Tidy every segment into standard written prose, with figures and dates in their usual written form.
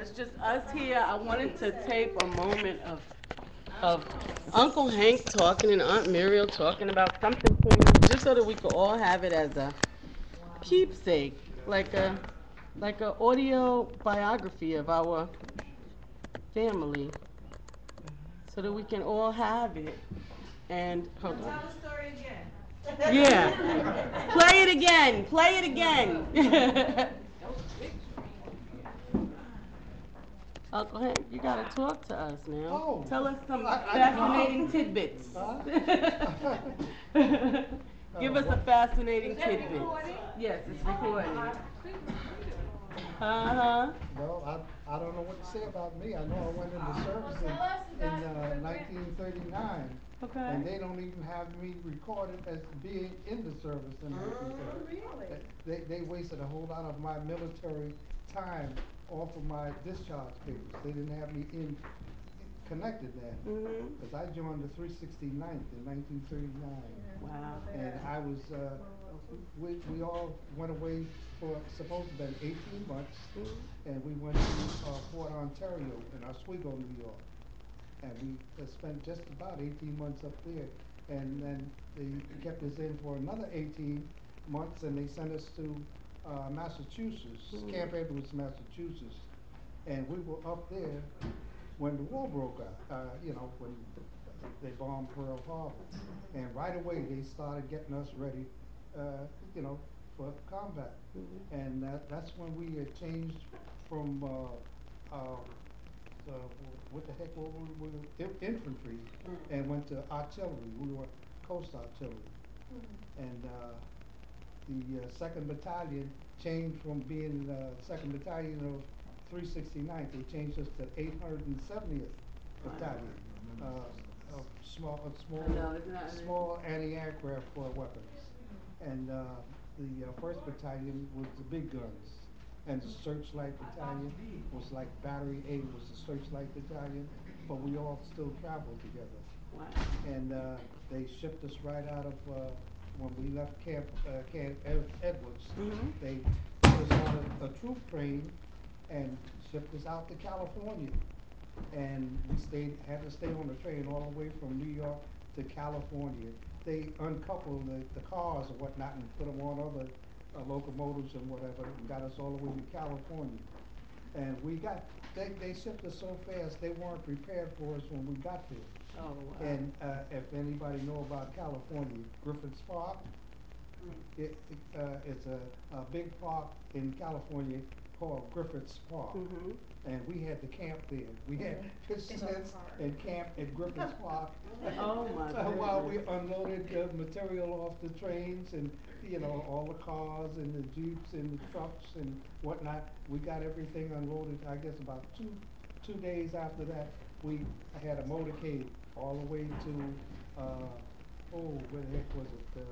it's just us here. I wanted to tape a moment of Uncle Hank talking and Aunt Muriel talking about something poignant, just so that we could all have it as a keepsake, like a audio biography of our family, so that we can all have it. And hold on. Tell the story again. Yeah. Play it again. Play it again. Uncle Hank, you gotta talk to us now. Oh. Tell us some fascinating tidbits. Huh? Give us a fascinating Is that tidbit. recording? Yes, it's recording. Uh-huh. Well, I don't know what to say about me. I know I went into service in 1939. Okay. And they don't even have me recorded as being in the service in 1939. Really? They wasted a whole lot of my military time off of my discharge papers. They didn't have me connected then. Because I joined the 369th in 1939. Wow. And I was, we all went away for supposed to be 18 months, and we went to Fort Ontario in Oswego, New York. And we spent just about 18 months up there. And then they kept us in for another 18 months, and they sent us to Massachusetts, Camp Edwards, Massachusetts. And we were up there when the war broke out, when they bombed Pearl Harbor. And right away they started getting us ready, for combat. And that's when we had changed from, what the heck were we infantry, and went to artillery. We were coast artillery. And the 2nd Battalion changed from being the 2nd Battalion of 369th. They changed us to 870th Battalion. Small anti-aircraft weapons. And the 1st Battalion was the big guns. And the Searchlight Battalion was like Battery A was the Searchlight Battalion, but we all still traveled together. Wow. And they shipped us right out of, when we left Camp Edwards, they put us on a troop train and shipped us out to California. And we had to stay on the train all the way from New York to California. They uncoupled the cars and whatnot and put them on other locomotives and whatever, and got us all the way to California. And they shipped us so fast, they weren't prepared for us when we got there. Oh, wow. And if anybody know about California, Griffiths Park, it's a big park in California called Griffiths Park. And we had to camp there. We had pitch tents and camp at Griffiths Park. Oh my goodness. While we unloaded the material off the trains and all the cars and the jeeps and the trucks and whatnot, we got everything unloaded. I guess about two days after that, we had a motorcade all the way to where the heck was it?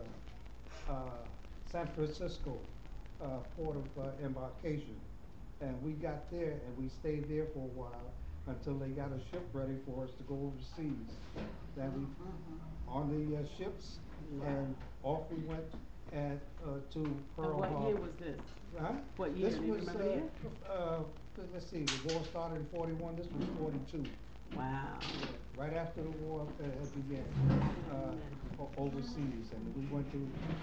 San Francisco, port of embarkation. And we got there and we stayed there for a while until they got a ship ready for us to go overseas. Then we on the ships, and off we went to Pearl Harbor. And what year was this? Huh? What year? This Do you was remember year? let's see, the war started in 41. This was 42. Wow. Right after the war began overseas, and we went to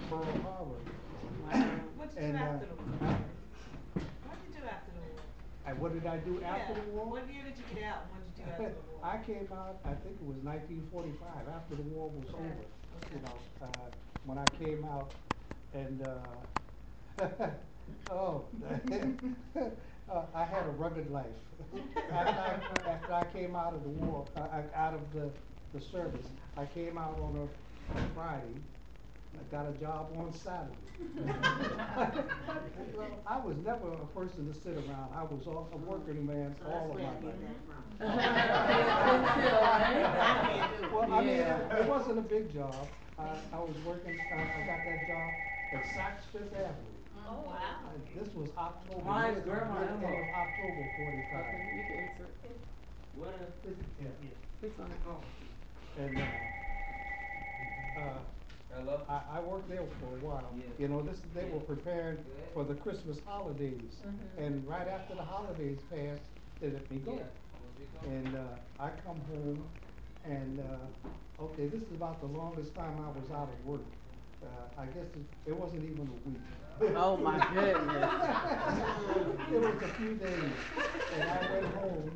Pearl Harbor. Wow. What did you do after the war? What did you do after the war? What did I do after the war? What year did you get out? What did you do after the war? I came out, I think it was 1945, after the war was over. When I came out, and I had a rugged life. After I came out of the war, out of the service, I came out on a Friday. I got a job on Saturday. Well, I was never a person to sit around. I was a working man all of my life. Well, I mean, it wasn't a big job. I was working, I got that job at Saks Fifth Avenue. Oh, wow. This was October. Mine's grandma. End of October 45. Okay, you can answer it. What Yeah. It's on. And Hello? I worked there for a while. Yeah. They were preparing for the Christmas holidays. And right after the holidays passed, they let me go. And I come home, and okay, this is about the longest time I was out of work. I guess it wasn't even a week. Oh my goodness. It was a few days, and I went home,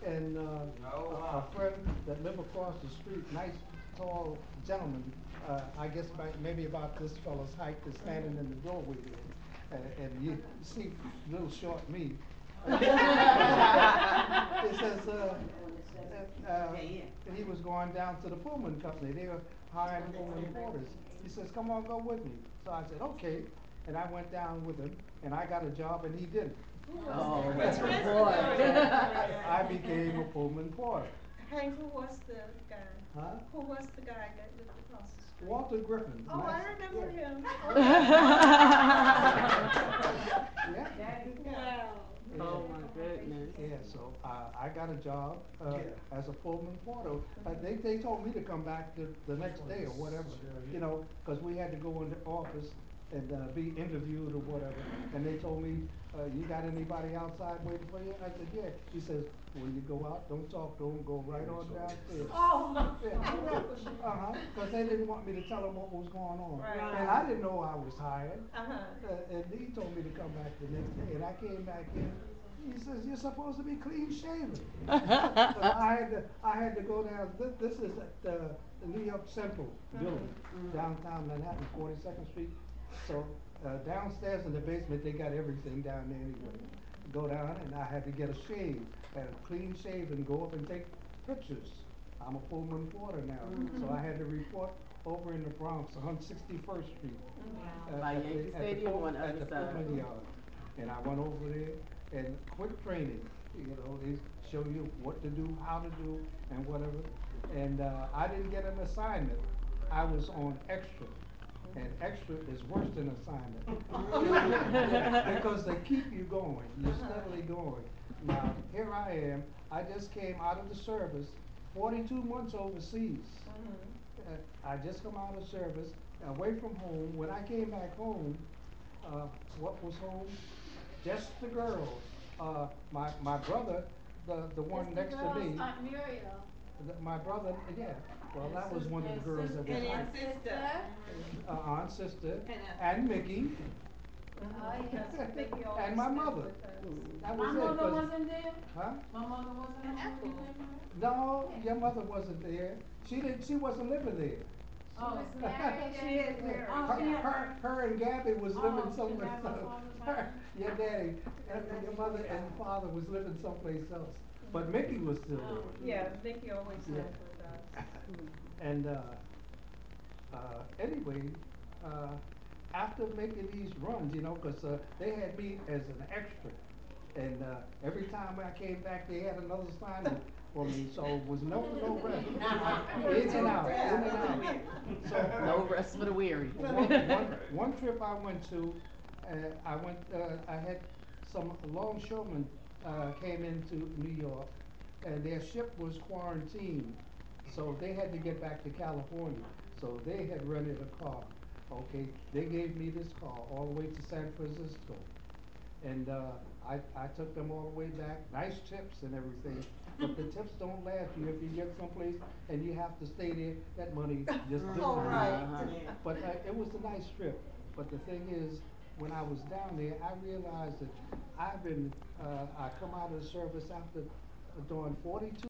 and a friend that lived across the street, nice tall gentleman, I guess maybe about this fellow's height, is standing in the doorway there, and you see little short me. It says, he was going down to the Pullman company. They were hiring Pullman porters. He says, come on, go with me. So I said, okay. And I went down with him, and I got a job, and he didn't. Oh, boy. I became a Pullman porter. Hank, who was the guy? Huh? Who was the guy that lived across the street? Walter Griffin. Oh, nice. I remember Yeah. him. Yeah. Wow. Oh my goodness. Yeah, so I got a job as a Pullman porter. They told me to come back the next day or whatever, you know, because we had to go in the office and be interviewed or whatever. And they told me, you got anybody outside waiting for you? I said, yeah. He says, when you go out, don't talk to them, go right on downstairs. Oh, Yeah. Because they didn't want me to tell them what was going on. Right. And I didn't know I was hired. Uh-huh. And he told me to come back the next day, and I came back in. He says, you're supposed to be clean shaven. I had to go down, this is at the New York Central building, downtown Manhattan, 42nd Street. So downstairs in the basement, they got everything down there anyway. Go down, and I had to get a shave, and a clean shave, and go up and take pictures. I'm a Pullman porter now, so I had to report over in the Bronx, 161st Street. By Yankee Stadium on the at other the side. Pullman yard. And I went over there, and quick training, you know, they show you what to do, how to do, and whatever. And I didn't get an assignment. I was on extra. And extra is worse than assignment. Because they keep you going, you're steadily going. Now, here I am, I just came out of the service, 42 months overseas. I just come out of service, away from home. When I came back home, what was home? Just the girls. My brother, the one next to me. Aunt Muriel. My brother, yeah. Well, that was one of the girls that was. And his hired. sister. Aunt, sister, and Mickey. Oh, yes. Mickey always And my spent mother. with us. That My was it. mother 'Cause- wasn't there? Huh? My mother wasn't there when you came here? No, your mother wasn't there. She wasn't living there. Oh. She is married. Her and Gabby was living Oh, someplace she never else. saw her. Your daddy, your mother and father was living someplace else. But Mickey was still there. Yeah, Mickey always Yeah. lived with us. And anyway, after making these runs, you know, 'cause they had me as an extra, and every time I came back, they had another assignment for me. So it was no rest. In and out, in and out. So No rest for the weary. one trip I went to, I had some longshoremen came into New York, and their ship was quarantined, so they had to get back to California. So they had rented a car. Okay, they gave me this car all the way to San Francisco, and I took them all the way back. Nice tips and everything, but the tips don't last you if you get someplace and you have to stay there. That money just disappears. Oh, right. But it was a nice trip. But the thing is, when I was down there, I realized that I come out of the service after doing 42